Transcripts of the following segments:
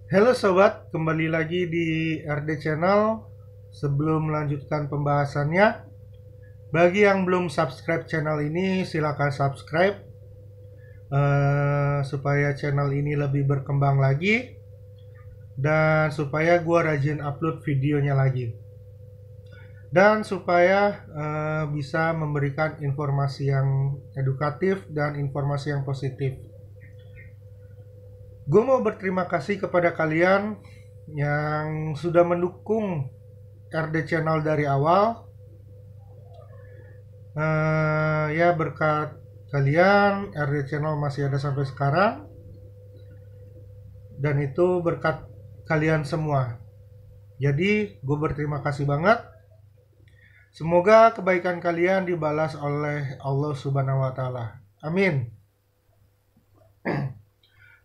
Halo sobat, kembali lagi di RD Channel. Sebelum melanjutkan pembahasannya, bagi yang belum subscribe channel ini, silakan subscribe supaya channel ini lebih berkembang lagi dan supaya gua rajin upload videonya lagi. Dan supaya bisa memberikan informasi yang edukatif dan informasi yang positif. Gue mau berterima kasih kepada kalian yang sudah mendukung RD Channel dari awal. Ya berkat kalian RD Channel masih ada sampai sekarang, dan itu berkat kalian semua. Jadi gue berterima kasih banget. Semoga kebaikan kalian dibalas oleh Allah Subhanahu wa Ta'ala. Amin.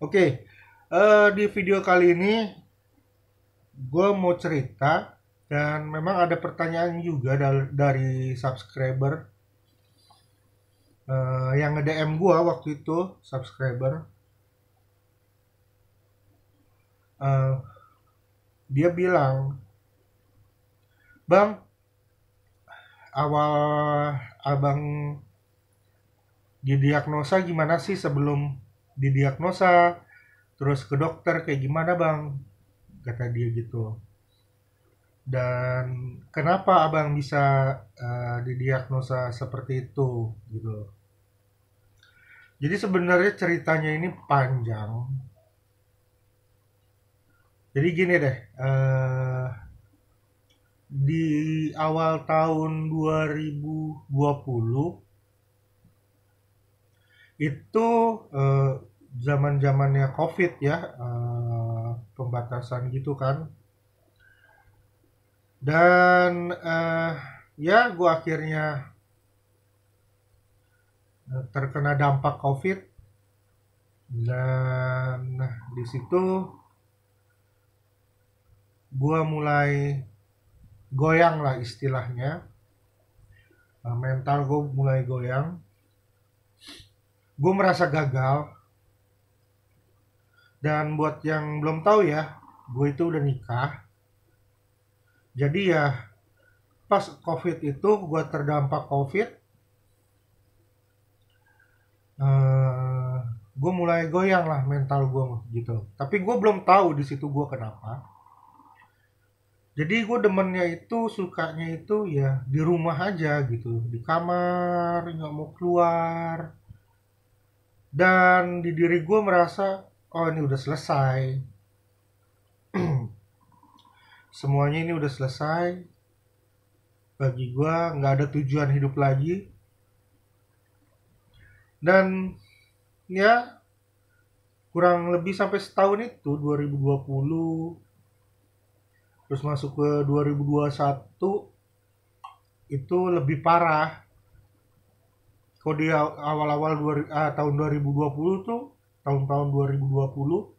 Oke, di video kali ini gue mau cerita, dan memang ada pertanyaan juga dari subscriber yang nge-DM gue waktu itu. Subscriber dia bilang, "Bang, awal abang didiagnosa gimana sih? Sebelum didiagnosa terus ke dokter kayak gimana bang?" Kata dia gitu. Dan kenapa abang bisa didiagnosa seperti itu gitu. Jadi sebenarnya ceritanya ini panjang. Jadi gini deh, di awal tahun 2020 itu zaman-zamannya COVID ya, pembatasan gitu kan. Dan ya gue akhirnya terkena dampak COVID. Dan di situ gue mulai goyang lah istilahnya. Mental gue mulai goyang. Gue merasa gagal. Dan buat yang belum tahu ya, gue itu udah nikah. Jadi ya pas COVID itu gue terdampak COVID, gue mulai goyang lah mental gue gitu. Tapi gue belum tahu di situ gue kenapa. Jadi gue demennya itu, sukanya itu ya di rumah aja gitu, di kamar, nggak mau keluar. Dan di diri gue merasa, oh ini udah selesai, semuanya ini udah selesai. Bagi gue nggak ada tujuan hidup lagi. Dan ya kurang lebih sampai setahun itu 2020, terus masuk ke 2021 itu lebih parah. Kalau di awal-awal tahun 2020 tuh, tahun-tahun 2020,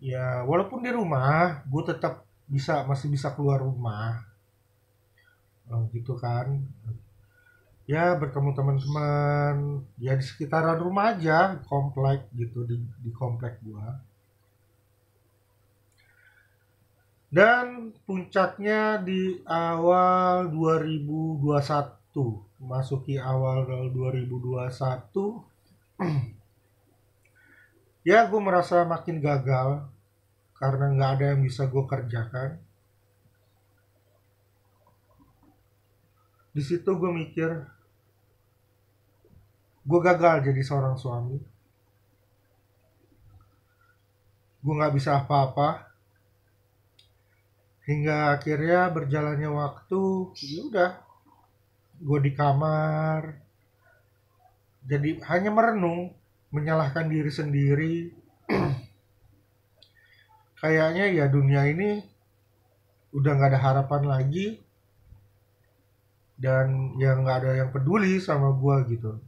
ya walaupun di rumah gue tetap masih bisa keluar rumah. Gitu kan, ya bertemu teman-teman ya di sekitaran rumah aja, komplek gitu, di komplek gua. Dan puncaknya di awal 2021, masuki awal 2021, ya gue merasa makin gagal karena nggak ada yang bisa gue kerjakan. Di situ gue mikir, gue gagal jadi seorang suami, gue nggak bisa apa-apa. Hingga akhirnya berjalannya waktu, ya udah, gue di kamar, jadi hanya merenung, menyalahkan diri sendiri. Kayaknya ya dunia ini udah nggak ada harapan lagi, dan ya nggak ada yang peduli sama gue gitu.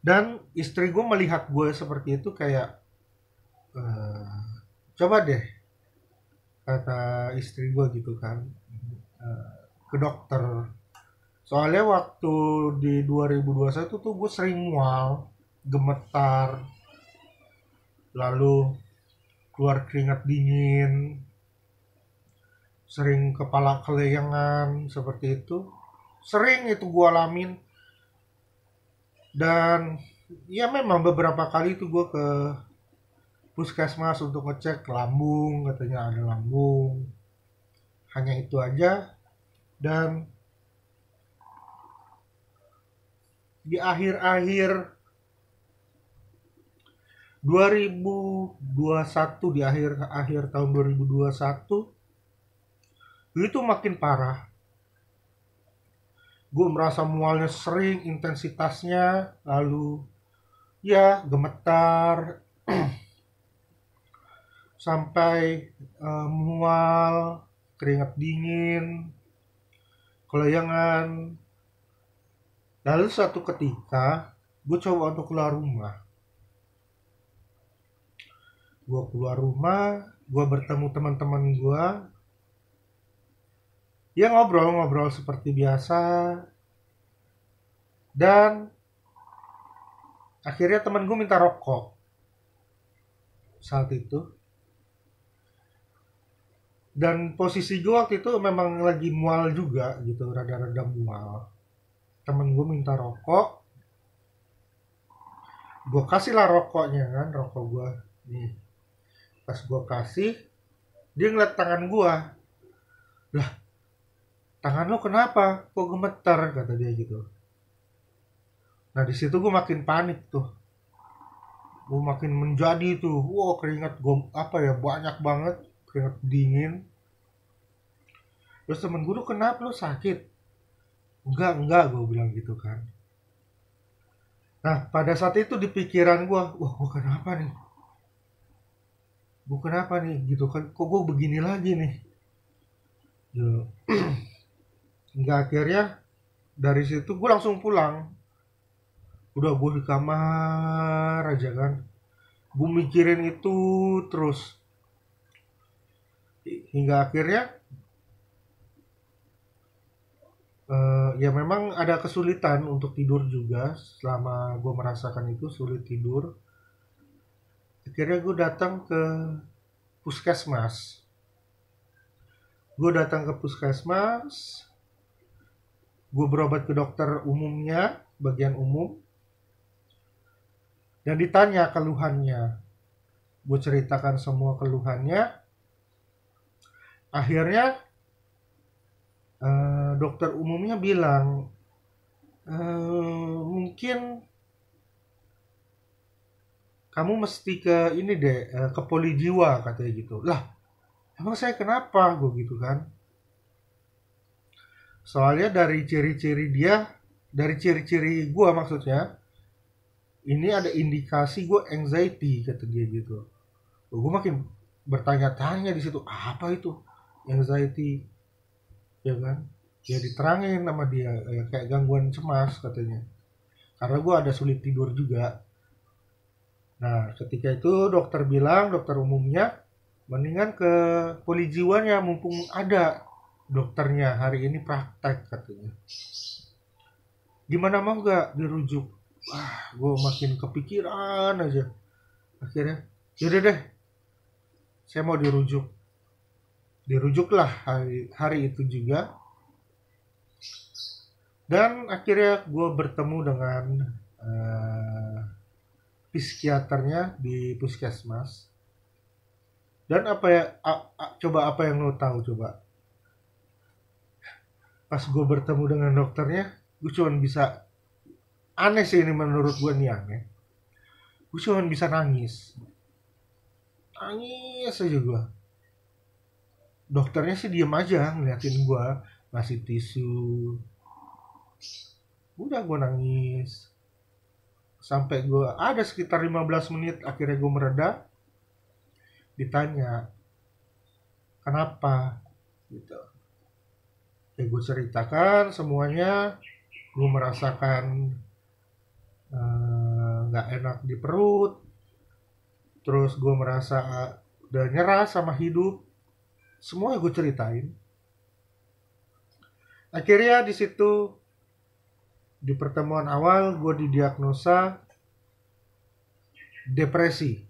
Dan istri gue melihat gue seperti itu kayak, "Eh, coba deh," kata istri gue gitu kan, "ke dokter." Soalnya waktu di 2021 tuh gue sering mual, gemetar, lalu keluar keringat dingin, sering kepala keleyangan seperti itu. Sering itu gue alamin. Dan ya memang beberapa kali itu gue ke puskesmas untuk ngecek lambung, katanya ada lambung. Hanya itu aja. Dan di akhir-akhir 2021, di akhir tahun 2021 itu makin parah. Gue merasa mualnya sering, intensitasnya, lalu ya gemetar sampai mual, keringat dingin, kelayangan. Lalu suatu ketika gue coba untuk keluar rumah. Gue bertemu teman-teman gue. Ya ngobrol-ngobrol seperti biasa. Dan akhirnya teman gue minta rokok saat itu. Dan posisi gue waktu itu memang lagi mual juga gitu, rada-rada mual. Temen gue minta rokok, gue kasih lah rokoknya kan, rokok gue nih. Pas gue kasih, dia ngeliat tangan gue. Lah, tangan lo kenapa? Kok gemetar? Kata dia gitu. Nah di situ gue makin panik tuh. Gue makin menjadi tuh. Wow, keringat gue banyak banget, keringat dingin. Terus temen gue tuh, kenapa lo sakit? Enggak, gue bilang gitu kan. Nah pada saat itu di pikiran gue, wah gue kenapa nih? Gue kenapa nih gitu kan? Kok gue begini lagi nih? Ya. Enggak, akhirnya dari situ gue langsung pulang. Udah gue di kamar aja kan. Gue mikirin itu terus. Hingga akhirnya ya memang ada kesulitan untuk tidur juga. Selama gue merasakan itu sulit tidur, akhirnya gue datang ke puskesmas. Gue berobat ke dokter umumnya, bagian umum, dan ditanya keluhannya. Gue ceritakan semua keluhannya. Akhirnya dokter umumnya bilang, mungkin kamu mesti ke ini deh, ke poli jiwa, katanya gitu. Lah, emang saya kenapa? Gue gitu kan. Soalnya dari ciri-ciri gue maksudnya, ini ada indikasi gue anxiety, kata dia gitu. Gue makin bertanya-tanya di situ, apa itu anxiety, ya kan? Ya diterangin sama dia, kayak gangguan cemas katanya. Karena gue ada sulit tidur juga. Nah ketika itu dokter umumnya, mendingan ke poli jiwanya mumpung ada dokternya hari ini praktek, katanya. Gimana, mau nggak dirujuk? Gue makin kepikiran aja. Akhirnya yaudah deh, saya mau dirujuklah hari itu juga. Dan akhirnya gue bertemu dengan psikiaternya di puskesmas. Dan apa yang lo tahu coba? Pas gue bertemu dengan dokternya, gue cuma bisa, aneh sih ini menurut gue nih aneh, gue cuma bisa nangis aja gue. Dokternya sih diem aja ngeliatin gue, ngasih tisu. Udah gue nangis sampai gue ada sekitar 15 menit. Akhirnya gue mereda. Ditanya kenapa gitu, ya gue ceritakan semuanya. Gue merasakan nggak enak di perut, terus gue merasa udah nyerah sama hidup. Semuanya gue ceritain. Akhirnya di situ, di pertemuan awal, gue didiagnosa depresi.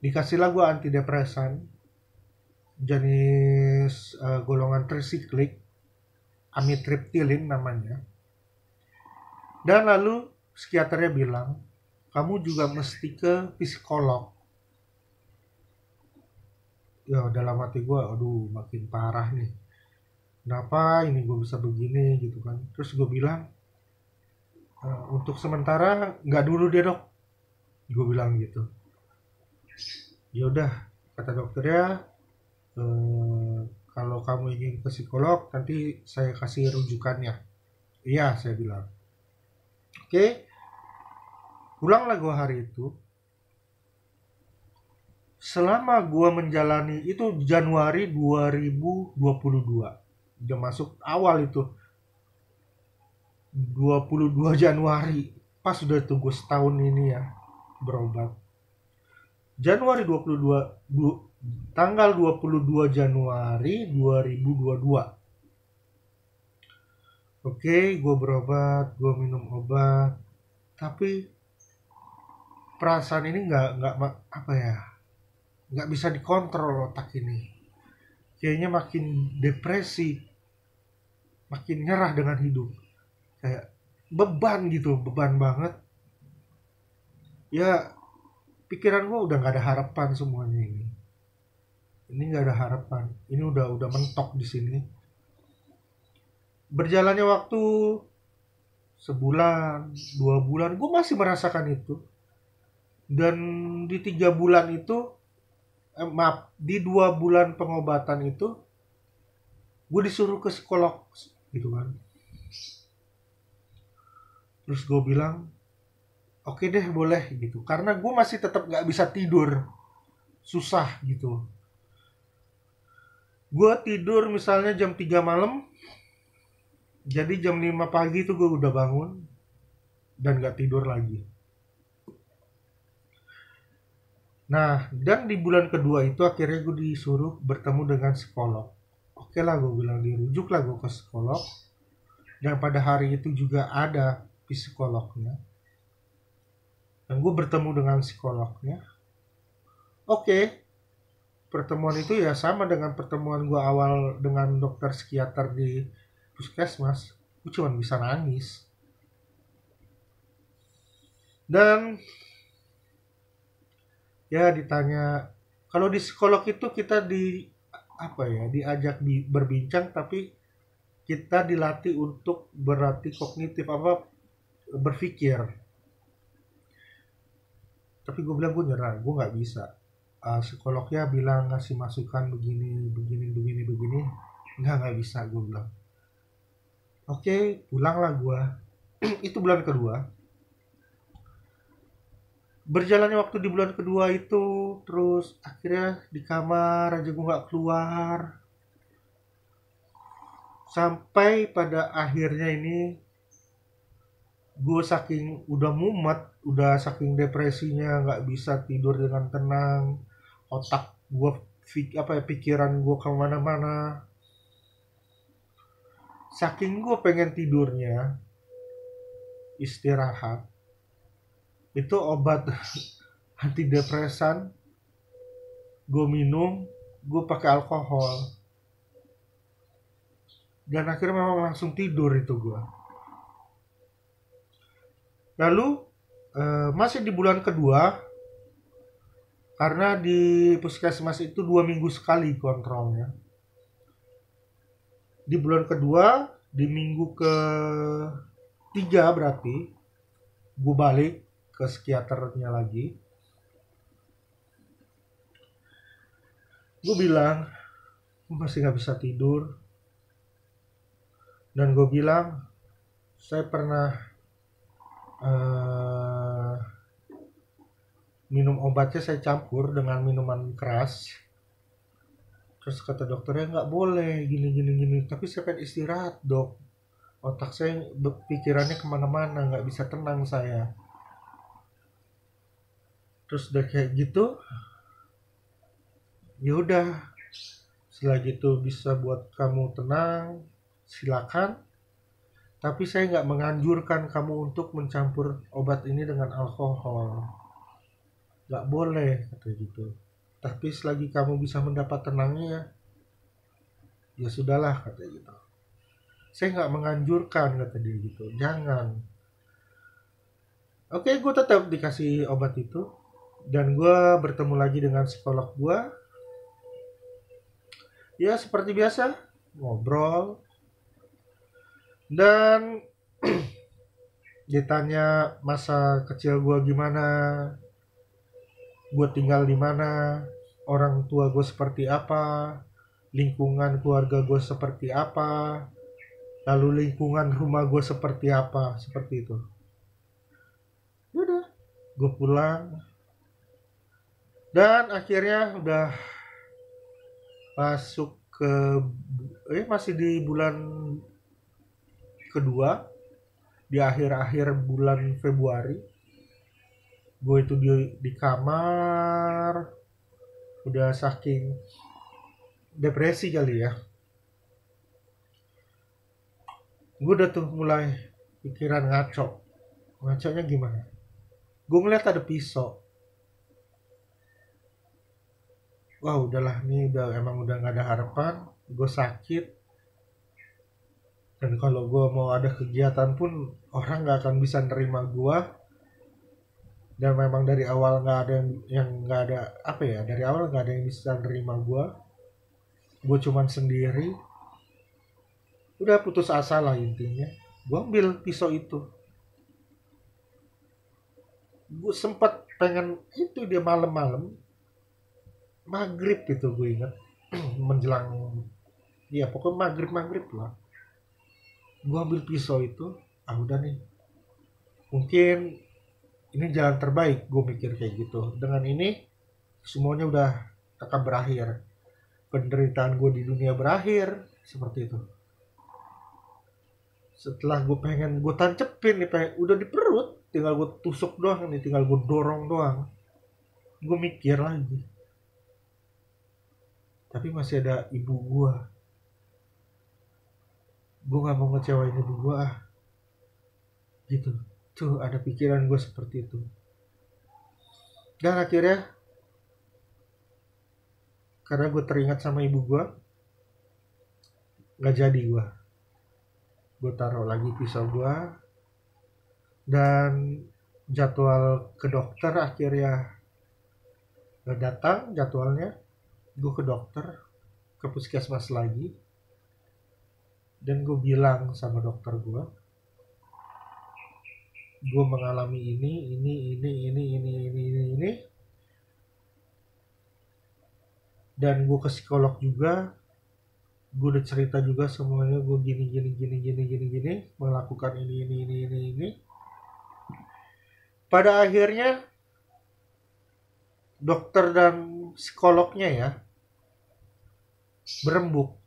Dikasihlah gue antidepresan jenis golongan trisiklik, amitriptilin namanya. Dan lalu psikiaternya bilang, kamu juga mesti ke psikolog. Ya dalam hati gue, aduh makin parah nih. Kenapa ini gue bisa begini gitu kan. Terus gue bilang, untuk sementara nggak dulu deh dok. Gue bilang gitu. Ya udah, kata dokternya, kalau kamu ingin ke psikolog nanti saya kasih rujukannya. Iya, saya bilang. Oke, pulanglah gue hari itu. Selama gue menjalani itu Januari 2022, udah masuk awal itu 22 Januari, pas sudah tunggu setahun ini ya berobat. Januari 22, tanggal 22 Januari 2022. Oke, gue berobat, gue minum obat, tapi perasaan ini nggak apa ya, nggak bisa dikontrol otak ini. Kayaknya makin depresi, makin nyerah dengan hidup, kayak beban gitu, beban banget. Ya pikiran gue udah nggak ada harapan semuanya ini. Ini nggak ada harapan. Ini udah mentok di sini. Berjalannya waktu sebulan, 2 bulan, gue masih merasakan itu. Dan di 3 bulan itu, di 2 bulan pengobatan itu, gue disuruh ke psikolog, gitu kan. Terus gue bilang, oke deh boleh gitu. Karena gue masih tetap nggak bisa tidur, susah gitu. Gue tidur misalnya jam 3 malam, jadi jam 5 pagi itu gue udah bangun dan gak tidur lagi. Nah, dan di bulan kedua itu akhirnya gue disuruh bertemu dengan psikolog. Oke lah, gue bilang dirujuk lah gue ke psikolog. Dan pada hari itu juga ada psikolognya. Dan gue bertemu dengan psikolognya. Oke, pertemuan itu ya sama dengan pertemuan gue awal dengan dokter psikiater di puskesmas. Gue cuma bisa nangis. Dan ya ditanya, kalau di psikolog itu kita diajak berbincang, tapi kita dilatih untuk berarti kognitif berpikir. Tapi gue bilang gue nyerah, gue nggak bisa. Psikolognya bilang ngasih masukan begini nggak bisa, gue bilang. Oke, pulanglah gue. Itu bulan kedua. Berjalannya waktu di bulan kedua itu, terus akhirnya di kamar aja gue nggak keluar. Sampai pada akhirnya ini, gue saking udah mumet, udah saking depresinya nggak bisa tidur dengan tenang. Otak gue, pikiran gue kemana-mana. Saking gue pengen tidurnya, istirahat, itu obat antidepresan gue minum, gue pakai alkohol, dan akhirnya memang langsung tidur itu gue. Lalu masih di bulan kedua, karena di puskesmas itu 2 minggu sekali kontrolnya. Di bulan kedua, di minggu ke-3 berarti, gue balik ke psikiaternya lagi. Gue bilang, gue masih gak bisa tidur. Dan gue bilang, saya pernah minum obatnya saya campur dengan minuman keras. Terus kata dokternya nggak boleh gini. Tapi saya pengen istirahat dok. Otak saya pikirannya kemana-mana, nggak bisa tenang saya. Terus udah kayak gitu, ya udah. Setelah gitu bisa buat kamu tenang, silakan. Tapi saya nggak menganjurkan kamu untuk mencampur obat ini dengan alkohol. nggak boleh kata gitu. Tapi selagi kamu bisa mendapat tenangnya, ya sudahlah kata gitu. Saya nggak menganjurkan kata dia gitu, jangan. Oke, gue tetap dikasih obat itu, dan gue bertemu lagi dengan psikolog gue. Ya seperti biasa, ngobrol, dan ditanya masa kecil gue gimana, gue tinggal di mana, orang tua gue seperti apa, lingkungan keluarga gue seperti apa, lalu lingkungan rumah gue seperti apa, seperti itu. Udah, gue pulang, dan akhirnya udah masuk ke masih di bulan kedua, di akhir-akhir bulan Februari. Gue itu di kamar, udah saking depresi kali ya. Gue udah tuh mulai pikiran ngaco. Ngaconya gimana? Gue ngeliat ada pisau. Wah udahlah, nih udah emang udah nggak ada harapan. Gue sakit, dan kalau gue mau ada kegiatan pun orang nggak akan bisa nerima gue. Dan memang dari awal nggak ada yang nggak ada apa ya, dari awal nggak ada yang bisa nerima gue. Gue cuman sendiri. Udah putus asa lah intinya. Gue ambil pisau itu. Gue sempat pengen itu dia malam-malam maghrib itu, gue ingat menjelang, ya pokoknya maghrib lah. Gue ambil pisau itu, udah nih, mungkin ini jalan terbaik, gue mikir kayak gitu. Dengan ini semuanya udah akan berakhir, penderitaan gue di dunia berakhir, seperti itu. Setelah gue pengen gue tancepin nih, udah di perut, tinggal gue tusuk doang nih, tinggal gue dorong doang. Gue mikir lagi, tapi masih ada ibu gue nggak mau ngecewain ibu gue gitu. Tuh ada pikiran gue seperti itu. Dan akhirnya karena gue teringat sama ibu gue, nggak jadi gue taruh lagi pisau gue, dan jadwal ke dokter akhirnya gak datang jadwalnya. Gue ke dokter, ke puskesmas lagi, dan gue bilang sama dokter gue mengalami ini, dan gue ke psikolog juga, gue udah cerita juga semuanya, gue gini, melakukan ini. Pada akhirnya dokter dan psikolognya ya berembuk.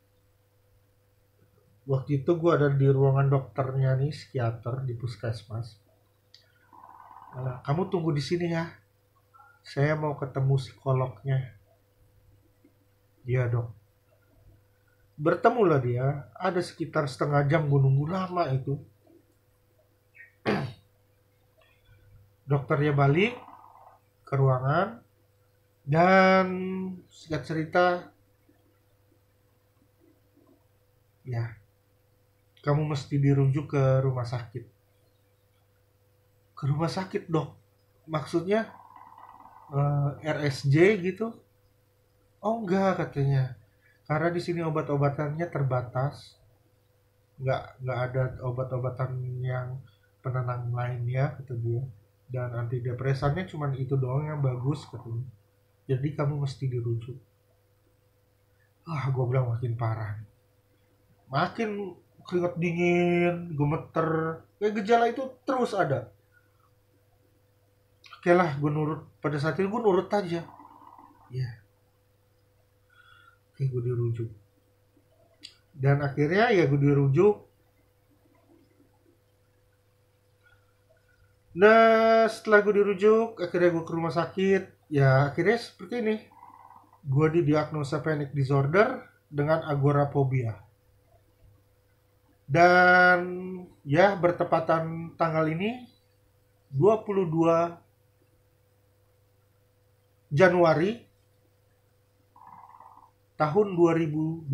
Waktu itu gue ada di ruangan dokternya nih, psikiater di puskesmas. Kamu tunggu di sini ya, saya mau ketemu psikolognya. Iya dok. Bertemulah dia, ada sekitar setengah jam, gue nunggu lama itu. Dokternya balik ke ruangan, dan singkat cerita, ya kamu mesti dirujuk ke rumah sakit. Ke rumah sakit dok? Maksudnya RSJ gitu? Oh enggak katanya, karena di sini obat-obatannya terbatas, nggak ada obat-obatan yang penenang lainnya kata dia, dan antidepresannya cuma itu doang yang bagus katanya. Jadi kamu mesti dirujuk. Gue bilang makin parah, makin keringat dingin, gemeter, kayak gejala itu terus ada. Oke lah, gue nurut. Pada saat itu gue nurut aja. Ya, oke gue dirujuk. Dan akhirnya ya gue dirujuk. Nah setelah gue dirujuk, akhirnya gue ke rumah sakit. Ya akhirnya seperti ini. Gue didiagnosa panic disorder dengan agorapobia. Dan ya bertepatan tanggal ini 22 Januari tahun 2022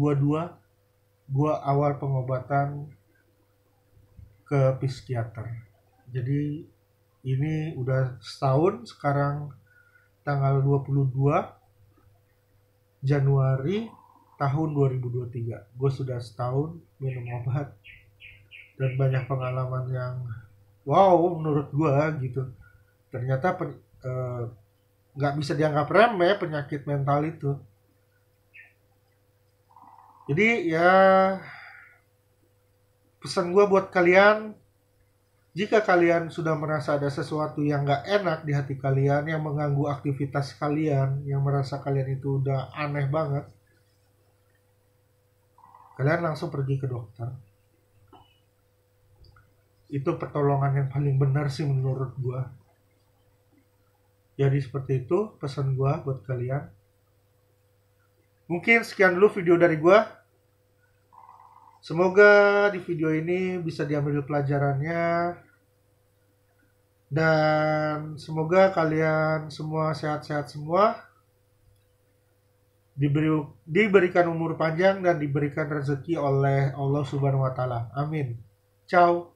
gue awal pengobatan ke psikiater. Jadi ini udah setahun sekarang, tanggal 22 Januari tahun 2023. Gue sudah setahun minum obat dan banyak pengalaman yang wow menurut gue gitu. Ternyata nggak bisa dianggap remeh penyakit mental itu. Jadi ya pesan gue buat kalian, jika kalian sudah merasa ada sesuatu yang nggak enak di hati kalian, yang mengganggu aktivitas kalian, yang merasa kalian itu udah aneh banget, kalian langsung pergi ke dokter. Itu pertolongan yang paling benar sih menurut gue. Jadi seperti itu pesan gue buat kalian. Mungkin sekian dulu video dari gue. Semoga di video ini bisa diambil pelajarannya. Dan semoga kalian semua sehat-sehat semua. Diberikan umur panjang dan diberikan rezeki oleh Allah Subhanahu wa taala. Amin. Ciao.